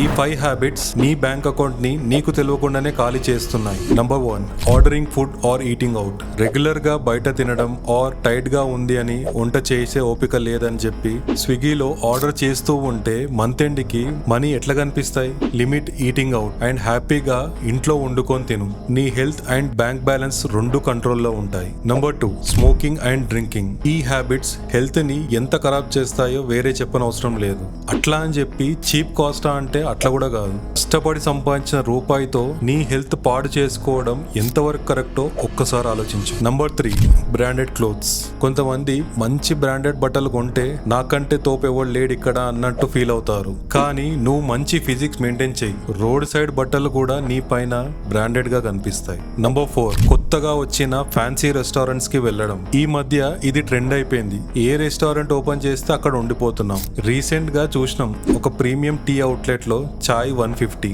ఈ 5 హ్యాబిట్స్ నీ bank account ని నీకు తెలియకుండానే ఖాళీ చేస్తున్నాయి. Number 1, ordering food or eating out. Regular గా బయట తినడం ఆర్ టైట్ గా ఉంది అని వంట చేసే ఓపిక లేదని చెప్పి స్విగ్గీలో ఆర్డర్ చేస్తూ ఉంటే మంత్ ఎండ్ కి మనీ ఎట్లా కనిపిస్తాయి? లిమిట్ ఈటింగ్ అవుట్ అండ్ హ్యాపీగా ఇంట్లో వండుకొని తిను. నీ హెల్త్ అండ్ బ్యాంక్ బ్యాలెన్స్ రెండు కంట్రోల్లో ఉంటాయి. Number 2, smoking and drinking. ఈ హ్యాబిట్స్ హెల్త్ ని ఎంత ఖరాబ్ చేస్తాయో వేరే చెప్పనవసరం లేదు. అట్లా అని చెప్పి చీప్ కాస్టా అంటే అట్లా కూడా కాదు. కష్టపడి సంపాదించిన రూపాయితో నీ హెల్త్ పాడు చేసుకోవడం ఎంతవరకు కరెక్టో ఒక్కసారి ఆలోచించు. Number 3, branded clothes. కొంతమంది మంచి బ్రాండెడ్ బట్టలు కొంటే నాకంటే తోపెవడు లేడు ఇక్కడ అన్నట్టు ఫీల్ అవుతారు. కానీ నువ్వు మంచి ఫిజిక్స్ మెయింటైన్ చేయి, రోడ్ సైడ్ బట్టలు కూడా నీ పైన బ్రాండెడ్ గా కనిపిస్తాయి. నంబర్ 4, కొత్తగా వచ్చిన ఫ్యాన్సీ రెస్టారెంట్స్ కి వెళ్ళడం. ఈ మధ్య ఇది ట్రెండ్ అయిపోయింది. ఏ రెస్టారెంట్ ఓపెన్ చేస్తే అక్కడ ఉండిపోతున్నాం. రీసెంట్ గా చూసినాం ఒక ప్రీమియం టీ అవుట్లెట్ లో చాయ్ 150.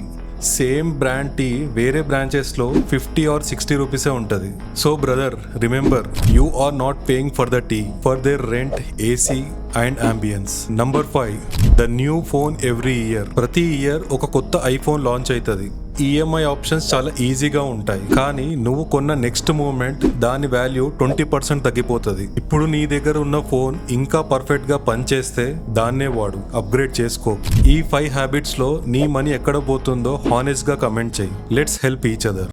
సేమ్ బ్రాండ్ టీ వేరే బ్రాంచెస్ లో 50 or 60 రూపీసే ఉంటది. So brother, remember, you are not paying for the tea, for their rent, AC and ambience. Number 5, the new phone every year. ప్రతి ఇయర్ ఒక కొత్త iPhone launch అవుతుంది. ఈఎంఐ ఆప్షన్స్ చాలా ఈజీగా ఉంటాయి. కానీ నువ్వు కొన్న నెక్స్ట్ మూమెంట్ దాని వాల్యూ 20% తగ్గిపోతుంది. ఇప్పుడు నీ దగ్గర ఉన్న ఫోన్ ఇంకా పర్ఫెక్ట్ గా పనిచేస్తే దాన్నే వాడు, అప్గ్రేడ్ చేసుకో. ఈ 5 హ్యాబిట్స్ లో నీ మనీ ఎక్కడ పోతుందో హానెస్ట్ గా కమెంట్ చేయి. Let's help each other.